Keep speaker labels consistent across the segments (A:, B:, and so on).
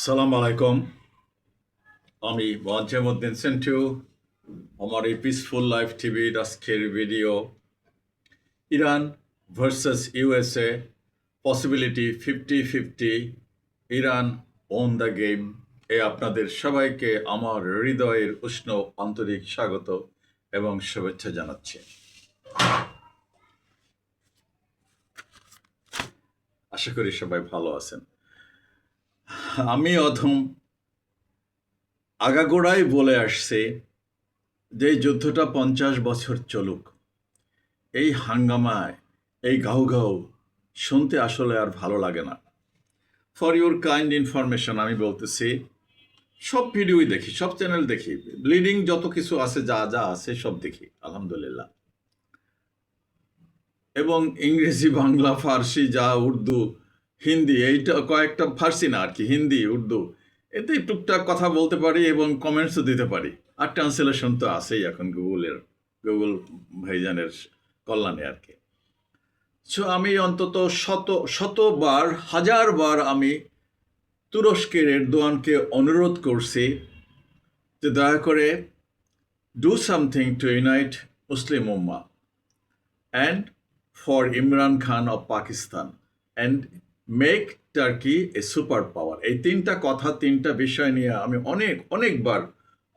A: সালাম আলাইকুম। আমি ওয়াজেমউদ্দিন সেন্টু। আমার এই পিসফুল লাইফ টিভির আজকের video Iran versus USA possibility 50-50, Iran won the game এ আপনাদের সবাইকে আমার হৃদয়ের উষ্ণ আন্তরিক স্বাগত এবং শুভেচ্ছা জানাচ্ছি। আশা করি সবাই ভালো আছেন। আমি অধম আগাগোড়াই বলে আসছি যে এই যুদ্ধটা 50 বছর চলুক। এই হাঙ্গামায় এই ঘাউ ঘাউ শুনতে আসলে আর ভালো লাগে না। ফর ইউর কাইন্ড ইনফরমেশন আমি বলতেছি, সব ভিডিওই দেখি, সব চ্যানেল দেখি, ব্লিডিং যত কিছু আছে, যা যা আছে সব দেখি আলহামদুলিল্লাহ। এবং ইংরেজি, বাংলা, ফার্সি, যা উর্দু, হিন্দি, এইটা কয়েকটা, ফার্সি না আর কি, হিন্দি, উর্দু, এতে টুকটাক কথা বলতে পারি এবং কমেন্টসও দিতে পারি। আর ট্রান্সলেশন তো আছেই এখন গুগল ভাইজানের কল্যাণে আর কি। সো আমি অন্তত শতবার, হাজারবার আমি তুরস্কের এরদোয়ানকে অনুরোধ করছি যে দয়া করে do something to unite Muslim Umma and for Imran Khan of Pakistan and make Turkey a super পাওয়ার। এই তিনটা বিষয় নিয়ে আমি অনেকবার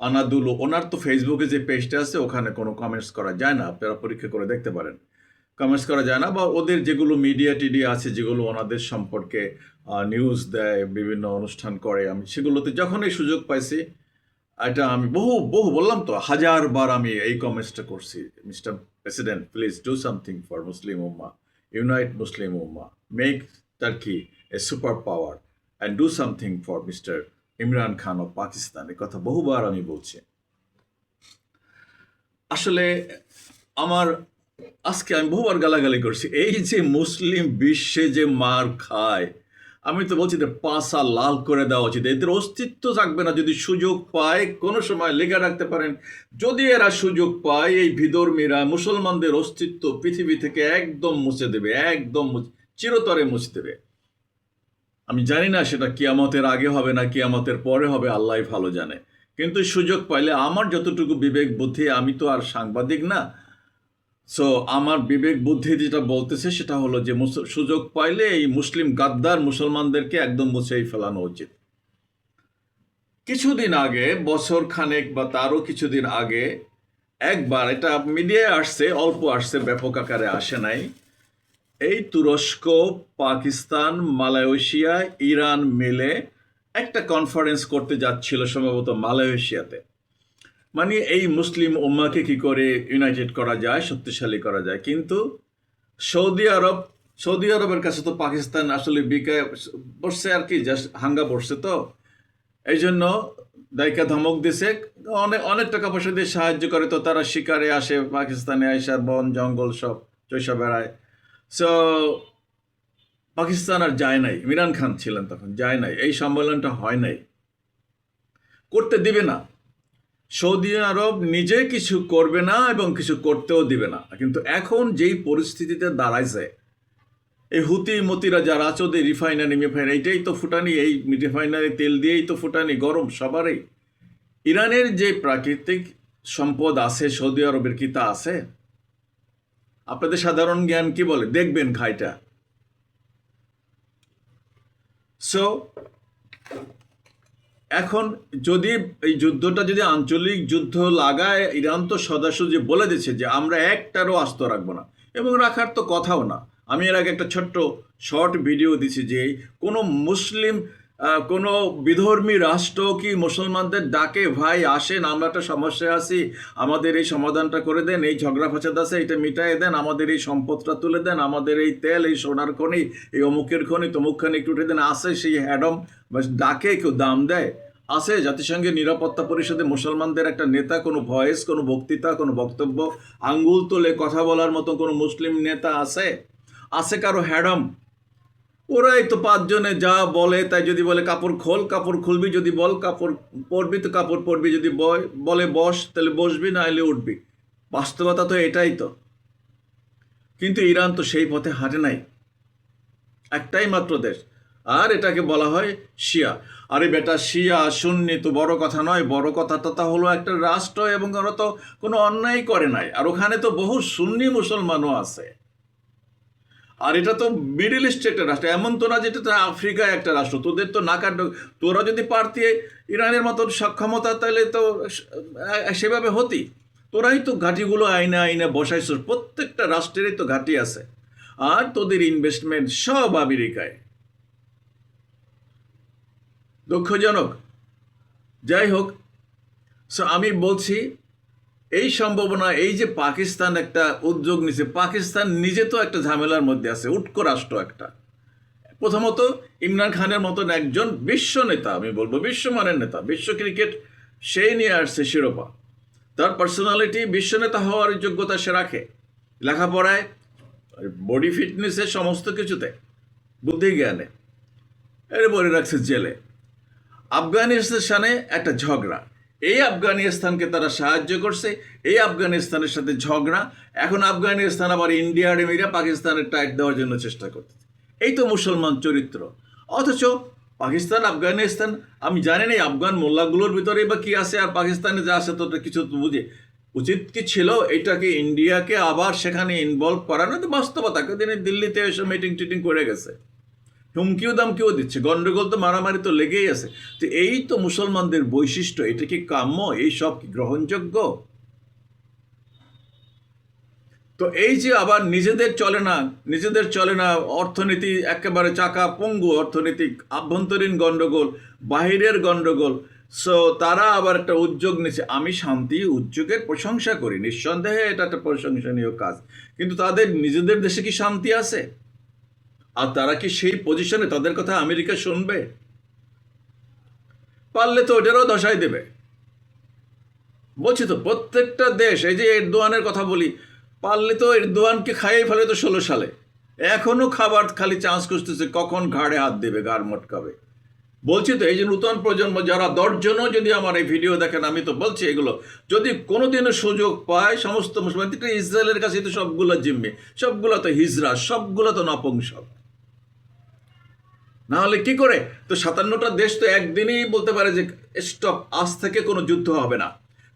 A: আনাদুল, ওনার তো ফেসবুকে যে পেজটা আছে ওখানে কোনো কমেন্টস করা যায় না, আপনারা পরীক্ষা করে দেখতে পারেন। কমেন্টস করা যায় না, বা ওদের যেগুলো মিডিয়া আছে, যেগুলো ওনাদের সম্পর্কে নিউজ দেয়, বিভিন্ন অনুষ্ঠান করে, আমি সেগুলোতে যখনই সুযোগ পাইছি, এটা আমি বহু বললাম তো, হাজারবার আমি এই কমেন্টসটা করছি, mister president please do something for Muslim ummah, unite Muslim ummah, make Turkey a super power and do something for mister Imran Khan of Pakistan. এ কথা বহুবার আমি বলছি। আসলে আমার আজকে আমি বহুবার গালাগালি করছি, এই যে মুসলিম বিশ্বে যে মার খায়, আমি তো বলছি যে পাছা লাল করে দেওয়া উচিত। এদের অস্তিত্ব থাকবে না যদি সুযোগ পায়, কোনো সময় লেখা রাখতে পারেন, যদি এরা সুযোগ পায় এই বিধর্মীরা মুসলমানদের অস্তিত্ব পৃথিবী থেকে একদম মুছে দেবে, একদম চিরতরে মুছে দেবে। আমি জানি না সেটা কিয়ামতের আগে হবে না কিয়ামতের পরে হবে, আল্লাহ ভালো জানে। কিন্তু সুযোগ পাইলে আমার যতটুকু বিবেক বুদ্ধি, আমি তো আর সাংবাদিক না, সো আমার বিবেক বুদ্ধি যেটা বলতেছে সেটা হলো যে সুযোগ পাইলে এই মুসলিম গাদ্দার মুসলমানদেরকে একদম মুছেই ফেলানো উচিত। কিছুদিন আগে, বছর খানেক বা তারও কিছুদিন আগে, একবার এটা মিডিয়ায় আসছে, অল্প আসছে, ব্যাপক আকারে আসে নাই, এই তুরস্ক, পাকিস্তান, মালয়েশিয়া, ইরান মিলে একটা কনফারেন্স করতে যাচ্ছিল সম্ভবত মালয়েশিয়াতে। মানে এই মুসলিম উম্মাকে কি করে ইউনাইটেড করা যায়, শক্তিশালী করা যায়। কিন্তু সৌদি আরবের কাছে তো পাকিস্তান আসলে বিকে বসছে আর কি, জাস্ট হাঙ্গা বসছে, তো এই জন্য দায়িকা ধমক দিছে, অনেক অনেক টাকা পয়সা দিয়ে সাহায্য করে, তো তারা শিকারে আসে পাকিস্তানে, আইসা বন জঙ্গল সব চৈসা বেড়ায়। সো পাকিস্তান আর যায় নাই, ইমরান খান ছিলেন তখন, যায় নাই, এই সম্মেলনটা হয় নাই, করতে দিবে না। সৌদি আরব নিজে কিছু করবে না এবং কিছু করতেও দিবে না। কিন্তু এখন যেই পরিস্থিতিতে দাঁড়াইছে, এই হুতি মতিরা যারা আছে, ওদের রিফাইনারি এইটাই তো ফুটানি, এই রিফাইনারি তেল দিয়েই তো ফুটানি, গরম সবারই। ইরানের যে প্রাকৃতিক সম্পদ আছে, সৌদি আরবের কি তা আছে? আপনাদের সাধারণ জ্ঞান কি বলে? দেখবেন খাইটা। সো এখন যদি এই যুদ্ধটা যদি আঞ্চলিক যুদ্ধ লাগায়, ইরান তো সদাসুজি বলে দিচ্ছে যে আমরা একটারও আস্ত রাখবো না, এবং রাখার তো কথাও না। আমি এর আগে একটা ছোট্ট শর্ট ভিডিও দিছি যে কোনো মুসলিম, কোনো বিধর্মী রাষ্ট্র কি মুসলমানদের ডাকে, ভাই আসেন, আমরা একটা সমস্যায় আছি, আমাদের এই সমাধানটা করে দেন, এই ঝগড়া ফাসাদ আছে এটা মিটাই দেন, আমাদের এই সম্পদটা তুলে দেন, আমাদের এই তেল, এই সোনার খনি, এই অমুকের খনি, তমুকখানি একটু উঠে দেন, আসে সেই হ্যাডম, ডাকে কেউ দাম দেয়? আছে জাতিসংঘের নিরাপত্তা পরিষদে মুসলমানদের একটা নেতা, কোনো ভয়েস, কোনো বক্তৃতা, কোনো বক্তব্য, আঙ্গুল তোলে কথা বলার মতো কোনো মুসলিম নেতা আছে? আছে কারো হ্যাডম? ওরাই তো পাঁচজনে যা বলে তাই, যদি বলে কাপড় খোল, কাপড় খুলবি, যদি বল কাপড় পরবি তো কাপড় পরবি, যদি বলে বস তাহলে বসবি, না এলে উঠবি। বাস্তবতা তো এটাই তো। কিন্তু ইরান তো সেই পথে হাঁটে নাই। একটাই মাত্র দেশ, আর এটাকে বলা হয় শিয়া। আরে বেটা, শিয়া সুন্নি তো বড় কথা নয়, বড় কথাটা তা হলো একটা রাষ্ট্র এবং ওরা তো কোনো অন্যায় করে নাই, আর ওখানে তো বহু সুন্নি মুসলমানও আছে। আর এটা তো মিডল ইস্টে একটা রাষ্ট্র, এমন তো না যেটা আফ্রিকায় একটা রাষ্ট্র। তোদের তো নাকার, তোরা যদি পারতি ইরানের মতন সক্ষমতা, তাহলে তো সেভাবে হতি। তোরাই তো ঘাঁটিগুলো আইনা আইনা বসাইছ, প্রত্যেকটা রাষ্ট্রেরই তো ঘাঁটি আছে। আর তোদের ইনভেস্টমেন্ট সব আমেরিকায়। দুঃখজনক। যাই হোক, সো আমি বলছি এই সম্ভাবনা, এই যে পাকিস্তান একটা উদ্যোগ নিছে, পাকিস্তান নিজে তো একটা ঝামেলার মধ্যে আছে, উটকো রাষ্ট্র একটা। প্রথমত ইমরান খানের মতন একজন বিশ্ব নেতা, আমি বলবো বিশ্বমানের নেতা, বিশ্ব ক্রিকেট সেই নিয়ে আসছে শিরোপা। তার পার্সোনালিটি বিশ্ব নেতা হওয়ার যোগ্যতা সে রাখে, লেখাপড়ায়, বডি ফিটনেসে, সমস্ত কিছুতে, বুদ্ধি জ্ঞানে। এরপরে রাখছে জেলে। আফগানিস্তানে একটা ঝগড়া, এই আফগানিস্তানকে তারা সাহায্য করছে, এই আফগানিস্তানের সাথে ঝগড়া, এখন আফগানিস্তান আবার ইন্ডিয়ার মিরা পাকিস্তানের টাইট দেওয়ার জন্য চেষ্টা করতেছে। এই তো মুসলমান চরিত্র। অথচ পাকিস্তান আফগানিস্তান, আমি জানি না আফগান মোল্লাগুলোর ভিতরে বা কি আছে, আর পাকিস্তানে যা আছে তো কিছু তো বুঝে। উচিত কি ছিল এটাকে ইন্ডিয়াকে আবার সেখানে ইনভলভ করানো? তো বাস্তবতা, দিনে দিল্লিতে এসে মিটিং টিটিং করে গেছে, হুমকিও দামকিও দিচ্ছে, গন্ডগোল তো মারামারি তো লেগেই আছে। তো এই তো মুসলমানদের বৈশিষ্ট্য, এটা কি কাম্য? এই সব কি গ্রহণযোগ্য? তো এই যে আবার নিজেদের চলে না, অর্থনীতি একেবারে চাকা পঙ্গু, অর্থনৈতিক আভ্যন্তরীণ গন্ডগোল, বাহিরের গন্ডগোল। সো তারা আবার একটা উদ্যোগ নিচ্ছে। আমি শান্তি উদ্যোগের প্রশংসা করি, নিঃসন্দেহে এটা একটা প্রশংসনীয় কাজ, কিন্তু তাদের নিজেদের দেশে কি শান্তি আছে? আর তারা কি সেই পজিশনে, তাদের কথা আমেরিকা শুনবে? পারলে তো ওটারও ধসাই দেবে। বলছি তো প্রত্যেকটা দেশ, এই যে এরদোয়ানের কথা বলি, পারলে তো এরদোয়ানকে খাইয়ে ফেলে তো 16 সালে, এখনো খাবার খালি চান্স খুঁজতেছে কখন ঘাড়ে হাত দেবে, ঘাড় মটকাবে। বলছি তো এই যে নূতন প্রজন্ম যারা 10 জনও যদি আমার এই ভিডিও দেখেন, আমি তো বলছি এগুলো যদি কোনোদিনও সুযোগ পায়, সমস্ত মুসলমান, ইসরায়েলের কাছে তো সবগুলো জিম্মি, সবগুলো তো হিজরা, সবগুলো তো নপুংসক। না হলে কি করে? তো 57টা দেশ তো একদিনেই বলতে পারে যে স্টপ, আজ থেকে কোনো যুদ্ধ হবে না,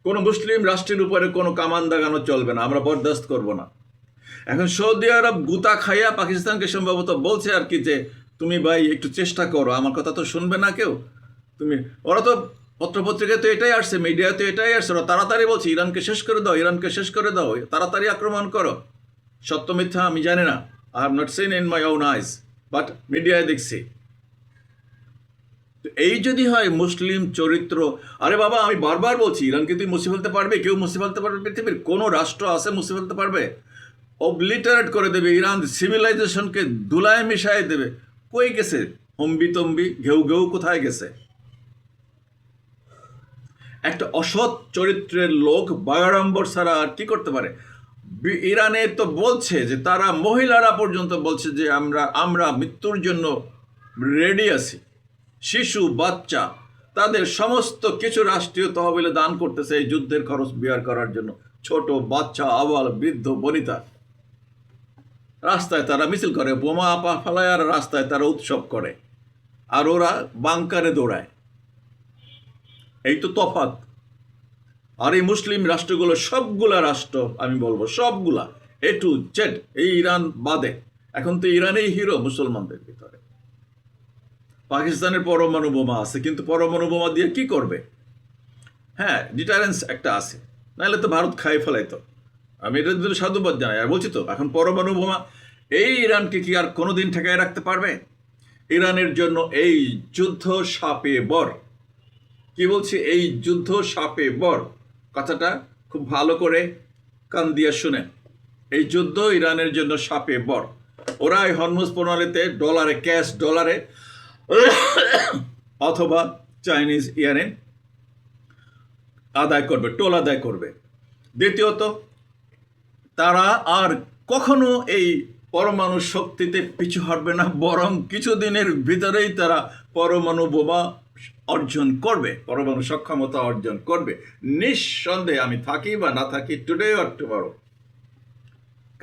A: কোনো মুসলিম রাষ্ট্রের উপরে কোনো কামান দাগানো চলবে না, আমরা বরদাস্ত করব না। এখন সৌদি আরব গুতা খাইয়া পাকিস্তানকে সম্ভবত বলছে আর কি যে তুমি ভাই একটু চেষ্টা করো, আমার কথা তো শুনবে না কেউ। তুমি, ওরা তো পত্রপত্রিকায় তো এটাই আসছে, মিডিয়ায় তো এটাই আসছে, ওরা তাড়াতাড়ি বলছে ইরানকে শেষ করে দাও, ইরানকে শেষ করে দাও, তাড়াতাড়ি আক্রমণ করো। সত্য মিথ্যা আমি জানি না, I have not seen in my own eyes, but মিডিয়ায় দেখছি। এই যদি হয় মুসলিম চরিত্র, আরে বাবা আমি বারবার বলছি, ইরানকে তুই মুছে ফেলতে পারবে? কেউ মুছে ফেলতে পারবে? পৃথিবীর কোনো রাষ্ট্র আছে মুছে ফেলতে পারবে? অবলিটারেট করে দেবে, ইরান সিভিলাইজেশনকে ধুলায় মিশাই দেবে। কই গেছে হম্বি তম্বি, ঘেউ ঘেউ কোথায় গেছে? একটা অসৎ চরিত্রের লোক বায়োড়ম্বর ছাড়া আর কি করতে পারে? ইরানে তো বলছে যে তারা, মহিলারা পর্যন্ত বলছে যে আমরা মৃত্যুর জন্য রেডি আছি। শিশু বাচ্চা তাদের সমস্ত কিছু রাষ্ট্রীয় তহবিলে দান করতেছে এই যুদ্ধের খরচ বিয়ার করার জন্য। ছোট বাচ্চা, আবাল, বৃদ্ধ, বনিতা, রাস্তায় তারা মিছিল করে, বোমা আপা ফেলায়, আর রাস্তায় তারা উৎসব করে, আর ওরা বাংকারে দৌড়ায়। এই তো তফাৎ। আর এই মুসলিম রাষ্ট্রগুলো, সবগুলা রাষ্ট্র, আমি বলবো সবগুলা এ টু জেড, এই ইরান বাদে, এখন তো ইরানেই হিরো মুসলমানদের ভিতরে। পাকিস্তানের পরমাণু বোমা আছে, কিন্তু পরমাণু বোমা দিয়ে কি করবে? হ্যাঁ, ডিটারেন্স একটা আছে, নাহলে তো ভারত খাই ফেলাইতো। আমি এটার জন্য সাধুবাদ জানাই। আর বলছি তো এখন পরমাণু বোমা, এই ইরানকে কি আর কোনোদিন ঠেকায় রাখতে পারবে? ইরানের জন্য এই যুদ্ধ সাপে বর। কি বলছি? এই যুদ্ধ সাপে বর, কথাটা খুব ভালো করে কান দিয়ে শুনেন। এই যুদ্ধ ইরানের জন্য সাপে বর। ওরা এই হরমুজ প্রণালীতে ডলারে, ক্যাশ ডলারে অথবা চাইনিজ ইয়ানে আদায় করবে, টোল আদায় করবে। দ্বিতীয়ত, তারা আর কখনো এই পরমাণু শক্তিতে পিছু হটবে না, বরং কিছুদিনের ভিতরেই তারা পরমাণু বোমা অর্জন করবে, পরমাণু সক্ষমতা অর্জন করবে নিঃসন্দেহে। আমি থাকি বা না থাকি, টুডে অর টুমরো।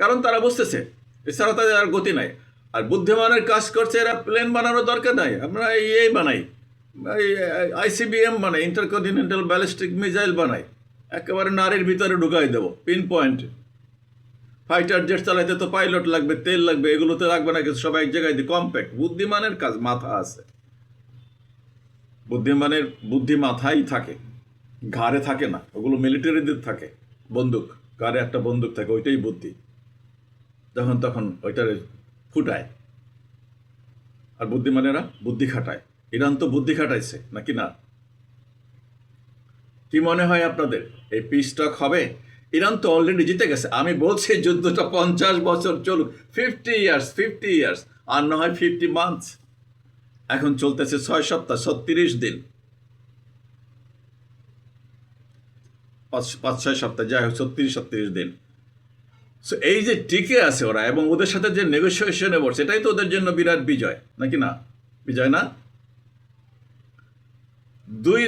A: কারণ তারা বুঝতেছে এছাড়া তাদের আর গতি নাই। আর বুদ্ধিমানের কাজ করছে, এরা প্লেন বানানোর দরকার নাই, আমরা এই বানাই, আইসিবিএম বানাই, ইন্টারকন্টিনেন্টাল ব্যালিস্টিক মিসাইল বানাই, একেবারে নারীর ভিতরে ঢুকাই দেবো পিন পয়েন্ট। ফাইটার জেট চালাইতে তো পাইলট লাগবে, তেল লাগবে, এগুলো তো লাগবে না কিছু, সব এক জায়গায় দিয়ে কম্প্যাক্ট। বুদ্ধিমানের কাজ, মাথা আছে, বুদ্ধিমানের বুদ্ধি মাথায় থাকে, ঘাড়ে থাকে না, ওগুলো মিলিটারিদের থাকে, বন্দুক, ঘাড়ে একটা বন্দুক থাকে, ওইটাই বুদ্ধি, যখন তখন ওইটারে ফুটায়। আর বুদ্ধিমানেরা বুদ্ধি খাটায়। ইরান তো বুদ্ধি খাটাইছে নাকি না? কি মনে হয় আপনাদের এই পিস টক হবে? ইরান তো অলরেডি জিতে গেছে। আমি বলছি যুদ্ধটা 50 বছর চলুক, 50 ইয়ার্স, আর না হয় 50 মান্থস। এখন চলতেছে 6 সপ্তাহ, 36 দিন, 5-6 সপ্তাহ, যাই হোক 36 দিন। সো এই যে টিকে আছে ওরা, এবং ওদের সাথে যে নেগোসিয়েশনে বসছে, এটাই তো ওদের জন্য বিরাট বিজয় নাকি না? বিজয় না?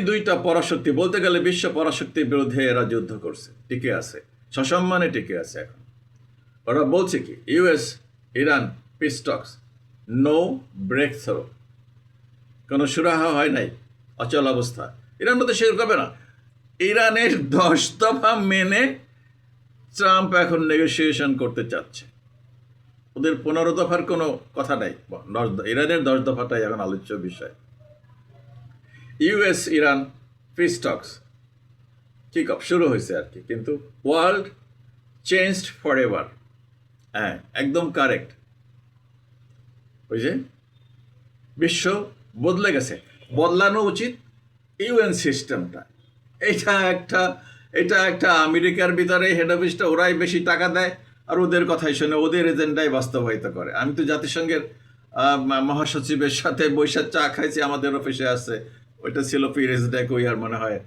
A: দুইটা পরাশক্তি, বলতে গেলে বিশ্ব পরাশক্তির বিরুদ্ধে এরা যুদ্ধ করছে, টিকে আছে, সসম্মানে টিকে আছে। এখন ওরা বলছে কি, US Iran peace talks, no breakthrough, কোনো সুরাহা হয় নাই, অচল অবস্থা। ইরান মধ্যে শেয়ার করবে না। ইরানের 10 দফা মেনে ট্রাম্প এখন নেগোসিয়েশন করতে চাচ্ছে। ওদের 15 দফার কোনো কথা নাই, ইরানের 10 দফাটাই এখন আলোচ্য বিষয়। US Iran peace talks kick off শুরু হয়েছে আর কি, কিন্তু ওয়ার্ল্ড চেঞ্জড ফর এভার। হ্যাঁ, একদম কারেক্ট। ওই যে বিশ্ব বদলে গেছে, বদলানো উচিত ইউএন সিস্টেমটা। এটা একটা আমেরিকার ভিতরে হেড অফিসটা ওরাই বেশি টাকা দেয়, আর ওদের কথাই শুনে ওদের এজেন্ডাই বাস্তবায়িত করে। আমি তো জাতিসংঘের মহাসচিবের সাথে বৈশাখ চা খাইছি, আমাদের অফিসে আছে, ওইটা ছিল পিরেজ ডেক, ওই আর মনে হয়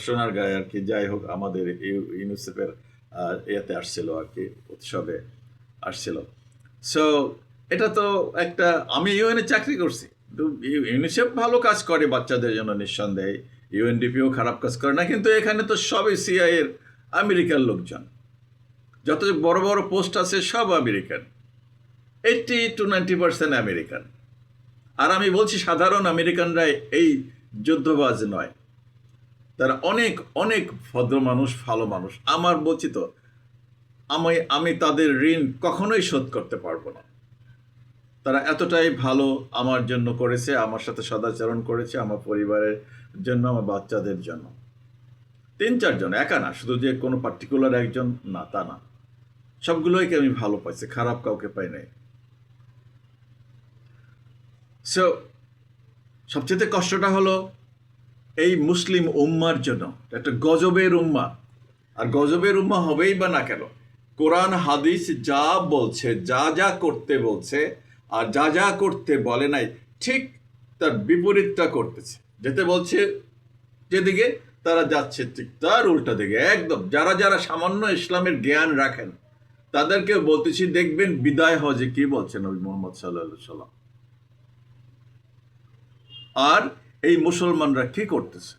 A: সোনার গায়ে আর কি। যাই হোক, আমাদের ইউনিসেফের ইয়েতে আসছিল আর কি, উৎসবে আসছিল। সো এটা তো একটা, আমি ইউএনএ চাকরি করছি, ইউনিসেফ ভালো কাজ করে বাচ্চাদের জন্য নিঃসন্দেহে, ইউএনডিপিও খারাপ কাজ করে না, কিন্তু এখানে তো সবই সিআইএর আমেরিকার লোকজন, যত বড় বড় পোস্ট আছে সব আমেরিকান, 80-90% আমেরিকান। আর আমি বলছি সাধারণ আমেরিকানরা এই যুদ্ধবাজ নয়, তারা অনেক অনেক ভদ্র মানুষ, ভালো মানুষ। আমার বলছি তো, আমি তাদের ঋণ কখনোই শোধ করতে পারবো না। তারা এতটাই ভালো আমার জন্য করেছে, আমার সাথে সদাচরণ করেছে, আমার পরিবারের জন্য, আমার বাচ্চাদের জন্য। 3-4 জন, একা না, শুধু যে কোনো পার্টিকুলার একজন না, তা না, সবগুলোকে আমি ভালো পাইছি, খারাপ কাউকে পাই নাই। সো সবচেয়ে কষ্টটা হলো এই মুসলিম উম্মার জন্য, একটা গজবের উম্মা। আর গজবের উম্মা হবেই বা না কেন? কোরআন হাদিস যা বলছে, যা যা করতে বলছে, আর যা যা করতে বলে নাই, ঠিক তার বিপরীতটা করতেছে। যেতে বলছে যেদিকে, তারা যাচ্ছে ঠিক তার উল্টা দিকে একদম। যারা যারা সামান্য ইসলামের জ্ঞান রাখেন তাদেরকে বলতেছি, দেখবেন বিদায় হজে কি বলছেন নবী মুহাম্মদ সাল্লাল্লাহু আলাইহি ওয়াসাল্লাম। আর এই মুসলমানরা কি করতেছে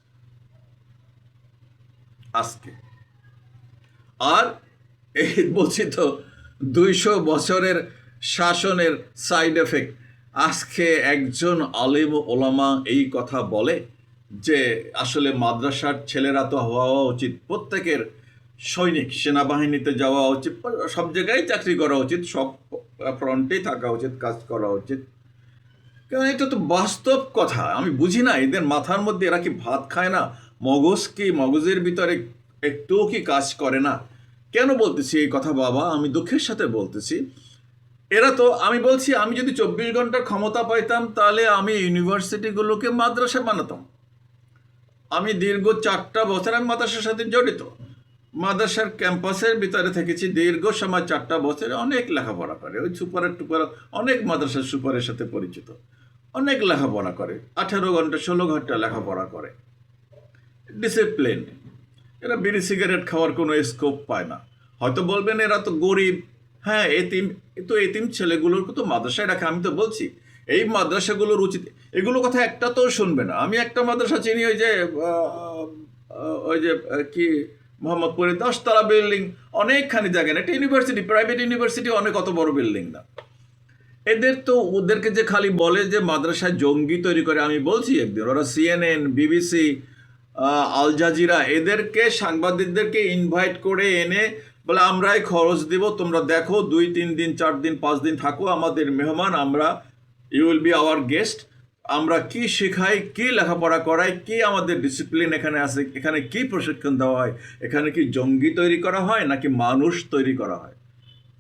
A: আজকে? আর এই বলছি তো, 200 বছরের শাসনের সাইড এফেক্ট। আজকে একজন আলেম ওলামা এই কথা বলে যে আসলে মাদ্রাসার ছেলেরা তো হওয়া উচিত, প্রত্যেকের সৈনিক, সেনাবাহিনীতে যাওয়া উচিত, সব জায়গায় চাকরি করা উচিত, সব ফ্রন্টেই থাকা উচিত, কাজ করা উচিত। কারণ এটা তো বাস্তব কথা। আমি বুঝি না এদের মাথার মধ্যে, এরা কি ভাত খায় না? মগজ কি, মগজের ভিতরে একটুও কি কাজ করে না? কেন বলতেছি এই কথা বাবা? আমি দুঃখের সাথে বলতেছি, এরা তো, আমি বলছি, আমি যদি 24 ঘন্টার ক্ষমতা পাইতাম তাহলে আমি ইউনিভার্সিটিগুলোকে মাদ্রাসা বানাতাম। আমি দীর্ঘ 4টা বছর আমি মাদ্রাসার সাথে জড়িত, মাদ্রাসার ক্যাম্পাসের ভিতরে থেকেছি দীর্ঘ সময়, 4টা বছরে অনেক লেখাপড়া করে, ওই সুপারের টুপার অনেক মাদ্রাসার সুপারের সাথে পরিচিত, অনেক লেখাপড়া করে, 18 ঘন্টা 16 ঘন্টা লেখাপড়া করে, ডিসিপ্লিন। এরা বিড়ি সিগারেট খাওয়ার কোনো স্কোপ পায় না। হয়তো বলবেন এরা তো গরিব, হ্যাঁ, এতিম, তো এতিম ছেলেগুলোর তো মাদ্রাসায় রাখে। আমি তো বলছি এই মাদ্রাসাগুলোর উচিত, এগুলো কথা একটা তো শুনবে না। আমি একটা মাদ্রাসা চিনি, ওই যে কি মোহাম্মদপুরে 10 তলা বিল্ডিং, অনেকখানি জায়গা না, একটা ইউনিভার্সিটি, প্রাইভেট ইউনিভার্সিটি, অনেক অত বড় বিল্ডিং না। এদের তো ওদেরকে যে খালি বলে যে মাদ্রাসায় জঙ্গি তৈরি করে, আমি বলছি একদিন ওরা সিএনএন, বিবিসি, আল জাজিরা এদেরকে সাংবাদিকদেরকে ইনভাইট করে এনে বলে আমরাই খরচ দিব, তোমরা দেখো 2-3 দিন 4 দিন 5 দিন থাকো আমাদের মেহমান, আমরা you will be our guest, আমরা কি শেখাই, কি লেখাপড়া করাই, কি আমাদের ডিসিপ্লিন এখানে আছে, এখানে কি প্রশিক্ষণ দেওয়া হয়, এখানে কি জঙ্গি তৈরি করা হয় নাকি মানুষ তৈরি করা হয়।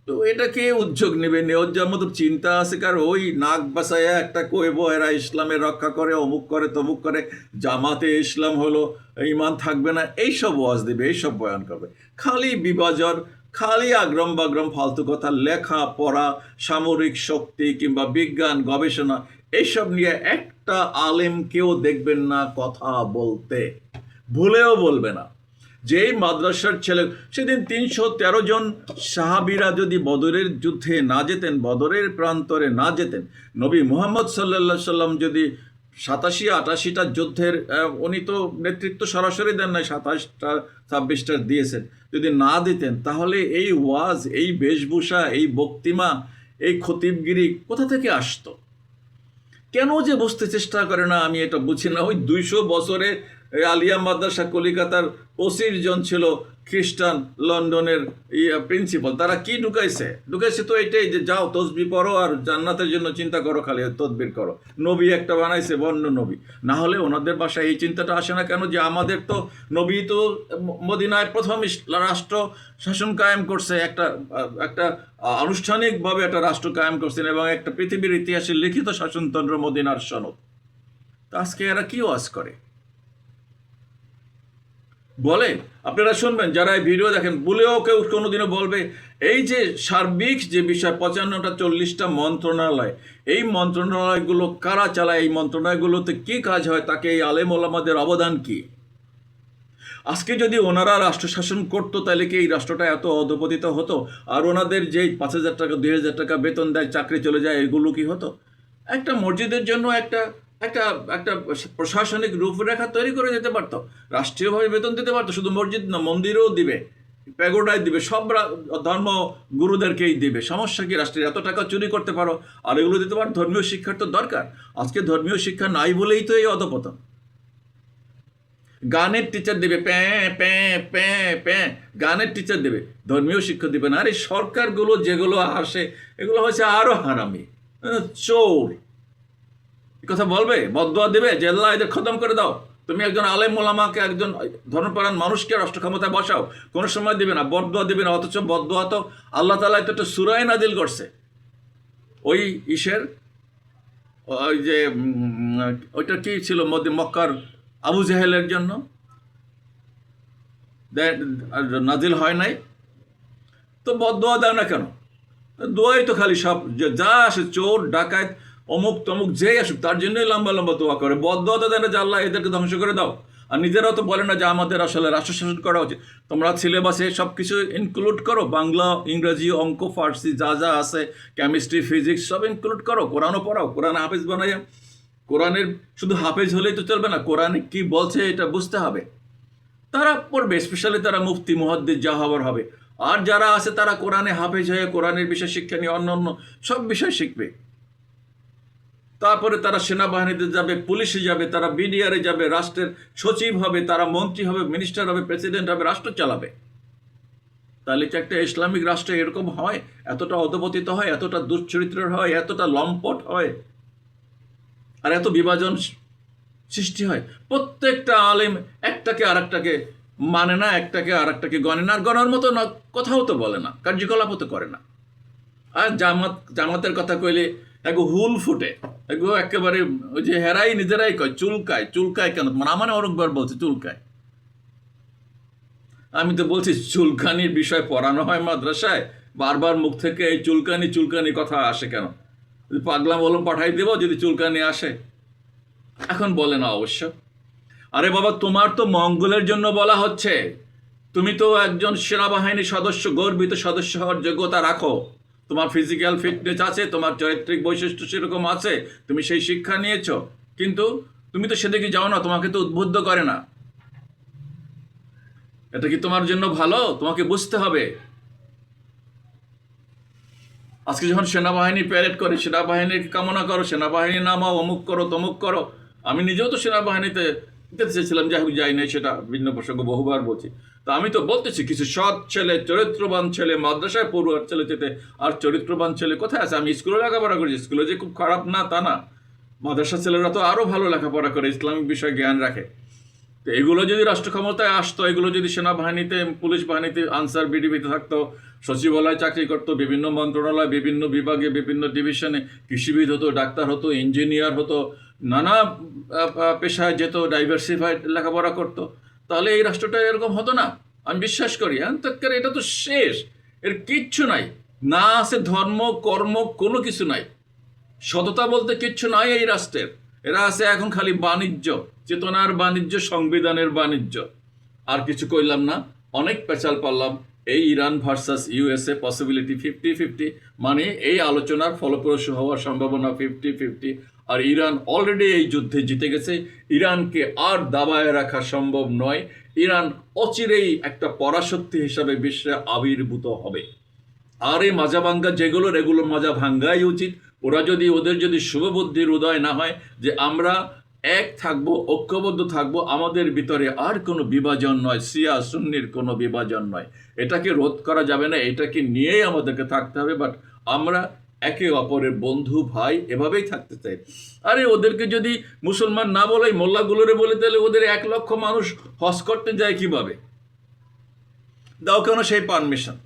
A: তো এটা কে উদ্যোগ নেবে, নেওয়ার যার মতো চিন্তা আছে কার? ওই নাক বাসায়া একটা কইব এরা ইসলামের রক্ষা করে, অমুক করে তমুক করে, জামাতে ইসলাম হলো, ইমান থাকবে না, এইসব ওয়াজ দেবে, এইসব বয়ান করবে, খালি বিভাজন, খালি আগ্রম বাগ্রম ফালতু কথা, লেখা পড়া, সামরিক শক্তি কিংবা বিজ্ঞান গবেষণা এইসব নিয়ে একটা আলেম কেউ দেখবেন না কথা বলতে, ভুলেও বলবে না। যেই মাদ্রাসার ছেলে, সেদিন 313 জন সাহাবীরা যদি বদরের যুদ্ধে না যেতেন, বদরের প্রান্তরে না যেতেন, নবী মুহাম্মদ সাল্লাল্লাহু আলাইহি সাল্লাম যদি 87-88টা যুদ্ধের, উনি তো নেতৃত্ব সরাসরি দেন নাই, 27টা 26টা দিয়েছেন, যদি না দিতেন তাহলে এই ওয়াজ, এই বেশভূষা, এই বক্তিমা, এই খতিবগিরি কোথা থেকে আসতো? কেন যে বুঝতে চেষ্টা করে না আমি এটা বুঝি না। ওই 200 বছরে আলিয়া মাদ্রাসা কলিকাতার 25 জন ছিল খ্রিস্টান, লন্ডনের প্রিন্সিপাল, তারা কি ঢুকাইছে তো এটাই যে যাও তসবি পড়ো আর জান্নাতের জন্য চিন্তা করো, খালি তদবির করো। নবী একটা বানাইছে, বন্য নবী, না হলে ওনাদের বাসায় এই চিন্তাটা আসে না কেন যে আমাদের তো নবী তো মদিনায় প্রথম রাষ্ট্র শাসন কায়েম করছে, একটা একটা আনুষ্ঠানিকভাবে একটা রাষ্ট্র কায়েম করছেন এবং একটা পৃথিবীর ইতিহাসে লিখিত শাসনতন্ত্র মদিনার সনদ। তা আজকে এরা কি ওয়াজ করে বলে? আপনারা শুনবেন যারা এই ভিডিও দেখেন, বলেও কেউ কোনোদিনও বলবে এই যে সার্বিক যে বিষয় 55টা 40টা মন্ত্রণালয়, এই মন্ত্রণালয়গুলো কারা চালায়, এই মন্ত্রণালয়গুলোতে কি কাজ হয়, তাকে এই আলেম ওলামাদের অবদান কি? আজকে যদি ওনারা রাষ্ট্র শাসন করতো তাহলে কি এই রাষ্ট্রটা এত অধপতিত হতো? আর ওনাদের যেই 5,000 টাকা 2,000 টাকা বেতন দেয়, চাকরি চলে যায়, এগুলো কি হতো? একটা মসজিদের জন্য একটা একটা একটা প্রশাসনিক রূপরেখা তৈরি করে দিতে পারতো, রাষ্ট্রীয়ভাবে বেতন দিতে পারতো, শুধু মসজিদ না, মন্দিরেও দিবে, প্যাগোডায় দিবে, সব ধর্ম গুরুদেরকেই দিবে। সমস্যা কি? রাষ্ট্রের এত টাকা চুরি করতে পারো আর এগুলো দিতে পারো। ধর্মীয় শিক্ষার তো দরকার। আজকে ধর্মীয় শিক্ষা নাই বলেই তো এই অধপতন। গানের টিচার দেবে, প্যাঁ প্যাঁ প্যাঁ প্যাঁ, গানের টিচার দেবে, ধর্মীয় শিক্ষা দেবে না। আর এই সরকারগুলো যেগুলো আসে এগুলো হচ্ছে আরো হারামি, চোর। কথা বলবে, বদদোয়া দেবে যে আল্লাহ এদের খতম করে দাও। তুমি একজন আলেম ওলামাকে, একজন ধর্মপ্রাণ মানুষকে রাষ্ট্র ক্ষমতায় বসাও, কোনো সময় দিবে না, বদদোয়া দিবে না। অথচ বদদোয়া তো আল্লাহ তাআলা তো একটা সূরায়ে নাজিল করছে, ওই ইসের, ওই যে ওইটা কি ছিল মক্কার আবু জেহেলের জন্য নাজিল হয় নাই? তো বদদোয়া দেয় না কেন? দোয়াই তো খালি সব যা আসে, চোর ডাকাত অমুক তমুক যেই আসুক তার জন্যই লম্বা লম্বা দোয়া করে। বদদোয়া তো দেয় না যে আল্লাহ এদেরকে ধ্বংস করে দাও। আর নিজেরাও তো বলে না যে আমাদের আসলে রাষ্ট্র শাসন করা উচিত। তোমরা সিলেবাসে সব কিছু ইনক্লুড করো, বাংলা, ইংরেজি, অঙ্ক, ফার্সি যা যা আছে, কেমিস্ট্রি, ফিজিক্স সব ইনক্লুড করো, কোরআনও পড়াও, কোরআন হাফেজ বানাইয়া। কোরআনের শুধু হাফেজ হলেই তো চলবে না, কোরআনে কি বলছে এটা বুঝতে হবে। তারা পড়বে, স্পেশালি তারা মুফতি মুহাদ্দিস যা হবার হবে। আর যারা আছে তারা কোরআনে হাফেজ হয়ে কোরআনের বিষয় শিক্ষা নিয়ে অন্য অন্য সব বিষয় শিখবে। তারপরে তারা সেনাবাহিনীতে যাবে, পুলিশে যাবে, তারা বিডিআরে যাবে, রাষ্ট্রের সচিব হবে, তারা মন্ত্রী হবে, মিনিস্টার হবে, প্রেসিডেন্ট হবে, রাষ্ট্র চালাবে। তাহলে কি একটা ইসলামিক রাষ্ট্রে এরকম হয়? এতটা অধপতিত হয়, এতটা দুশ্চরিত্রের হয়, এতটা লম্পট হয়, আর এত বিভাজন সৃষ্টি হয়? প্রত্যেকটা আলেম একটাকে আর একটাকে মানে না, একটাকে আর একটাকে গণে না, আর গণার মতো না, কথাও তো বলে না, কার্যকলাপও তো করে না। আর জামাতের কথা কইলে এগো হুল ফুটে, এগো একেবারে ওই যে হেরাই নিজেরাই কয় চুলকায়। চুলকায় কেন? মানে অনেকবার বলছে চুলকায়। আমি তো বলছি চুলকানির বিষয় পড়ানো হয় মাদ্রাসায়, বারবার মুখ থেকে এই চুলকানি চুলকানি কথা আসে কেন? পাগলা বলম পাঠাই দেব যদি চুলকানি আসে? এখন বলে না অবশ্য। আরে বাবা, তোমার তো মঙ্গলের জন্য বলা হচ্ছে। তুমি তো একজন সেনাবাহিনী সদস্য, গর্বিত সদস্য হওয়ার যোগ্যতা রাখো, তোমার ফিজিক্যাল ফিটনেস আছে, তোমার চারিত্রিক বৈশিষ্ট্য সেরকম আছে, তুমি সেই শিক্ষা নিয়েছো, কিন্তু তুমি তো সেদিকে যাও না, তোমাকে তো উদ্বুদ্ধ করে না। এটা কি তোমার জন্য ভালো? তোমাকে বুঝতে হবে। আজকে যখন সেনাবাহিনী প্যারেড করে, সেনাবাহিনীর কামনা করো, সেনাবাহিনী নামাও, অমুক করো, তমুক করো। আমি নিজেও তো সেনাবাহিনীতে যেতে চেয়েছিলাম, যাই হোক যাই নাই, সেটা ভিন্ন প্রসঙ্গ, বহুবার বলছি। তো আমি তো বলতেছি কিছু সৎ ছেলে, চরিত্রবান ছেলে, মাদ্রাসায় পড়ুয়ার ছেলে যেতে, আর চরিত্রবান ছেলে কোথায় আছে? আমি স্কুলে লেখাপড়া করেছি, স্কুলে যে খুব খারাপ না তা না, মাদ্রাসা ছেলেরা তো আরো ভালো লেখাপড়া করে, ইসলামিক বিষয়ে জ্ঞান রাখে। তো এগুলো যদি রাষ্ট্র ক্ষমতায় আসতো, এগুলো যদি সেনাবাহিনীতে, পুলিশ বাহিনীতে, আনসার বিডিবিতে থাকতো, সচিবালয় চাকরি করতো, বিভিন্ন মন্ত্রণালয়, বিভিন্ন বিভাগে, বিভিন্ন ডিভিশনে, কৃষিবিদ হতো, ডাক্তার হতো, ইঞ্জিনিয়ার হতো, নানা পেশায় যেত, ডাইভার্সিফাইড লেখাপড়া করতো, তাহলে এই রাষ্ট্রটা এরকম হতো না। আমি বিশ্বাস করি। এটা তো শেষ, এর কিচ্ছু নাই, না আছে ধর্ম, কর্ম, কোনো কিছু নাই, সততা বলতে কিচ্ছু নাই এই রাষ্ট্রের। এরা আছে এখন খালি বাণিজ্য, চেতনার বাণিজ্য, সংবিধানের বাণিজ্য। আর কিছু কইলাম না, অনেক পেঁচাল পারলাম। এই ইরান ভার্সাস ইউএসএ পসিবিলিটি 50-50, মানে এই আলোচনার ফলপ্রসূ হওয়ার সম্ভাবনা 50-50। আর ইরান অলরেডি এই যুদ্ধে জিতে গেছে, ইরানকে আর দাবায় রাখা সম্ভব নয়। ইরান অচিরেই একটা পরাশক্তি হিসাবে বিশ্বে আবির্ভূত হবে। আর এই মাজা ভাঙ্গা যেগুলোর, এগুলো মাজা ভাঙ্গাই উচিত। ওদের যদি শুভবুদ্ধির উদয় না হয় যে আমরা এক থাকবো, ঐক্যবদ্ধ থাকবো, আমাদের ভিতরে আর কোনো বিভাজন নয়, শিয়া সুন্নির কোনো বিভাজন নয়, এটাকে রোধ করা যাবে না, এটাকে নিয়েই আমাদেরকে থাকতে হবে। বাট আমরা একে অপরের বন্ধু ভাই এভাবেই থাকতে চাই। আরে ওদেরকে যদি মুসলমান না বলে, মোল্লাগুলোরে বলে, তাহলে ওদের 1 লক্ষ মানুষ হজ করতে যায় কিভাবে? দাও কেন সেই পারমিশন?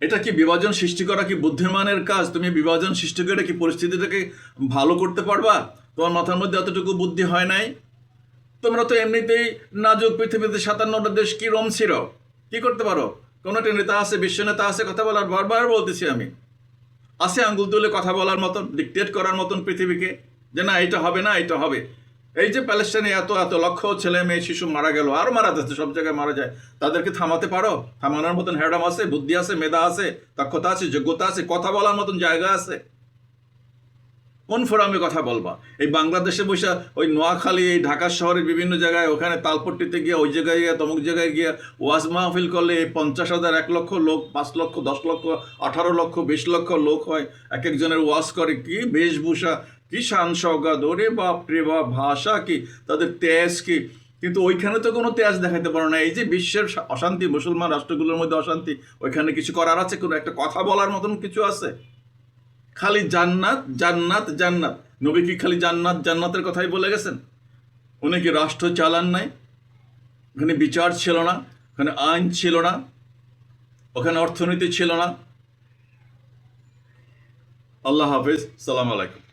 A: এটা কি বিভাজন সৃষ্টি করা কি বুদ্ধিমানের কাজ? তুমি বিভাজন সৃষ্টি করে কি পরিস্থিতিটাকে ভালো করতে পারবা? তোমার মাথার মধ্যে অতটুকু বুদ্ধি হয় নাই? তোমরা তো এমনিতেই নাজুক, পৃথিবীতে 57টা দেশ কি রমছিল, কি করতে পারো? কোনো একটা নেতা আছে, বিশ্ব নেতা আছে কথা বলার, বারবার বলতেছি আমি, আছে আঙ্গুল তুলে কথা বলার মতন, ডিকটেট করার মতন পৃথিবীকে, যে না এটা হবে না, এটা হবে। এই যে প্যালেস্টাইনে এত এত লক্ষ ছেলে মেয়ে শিশু মারা গেল, আরো মারা যাচ্ছে, সব জায়গায় মারা যায়, তাদেরকে থামাতে পারো? থামানোর মতন হ্যাডাম আছে, বুদ্ধি আছে, মেধা আছে, দক্ষতা আছে, যোগ্যতা আছে, কথা বলার মতন জায়গা আছে? কোন ফোরামে কথা বলবা? এই বাংলাদেশে বসে ওই নোয়াখালী, এই ঢাকা শহরের বিভিন্ন জায়গায়, ওখানে তালপট্টিতে গিয়ে, ওই জায়গায় গিয়ে, তমুক জায়গায় গিয়ে ওয়াজ মাহফিল করলে 50,000, 1 লক্ষ লোক, 5 লক্ষ, 10 লক্ষ, 18 লক্ষ, 20 লক্ষ লোক হয়, এক একজনের ওয়াজ করে, কি বেশভূষা, কি শান শওকত, ওরে বাপ রে বাপ, ভাষা কি, তাদের তেজ কি! কিন্তু ওইখানে তো কোনো তেজ দেখাতে পারো না। এই যে বিশ্বের অশান্তি, মুসলমান রাষ্ট্রগুলোর মধ্যে অশান্তি, ওইখানে কিছু করার আছে? কোনো একটা কথা বলার মতন কিছু আছে? খালি জান্নাত, জান্নাত, জান্নাত। নবী কি খালি জান্নাত জান্নাতের কথাই বলে গেছেন? উনি কি রাষ্ট্র চালান নাই? ওখানে বিচার ছিল না, ওখানে আইন ছিল না, ওখানে অর্থনীতি ছিল না? আল্লাহ হাফিজ, সালাম আলাইকুম।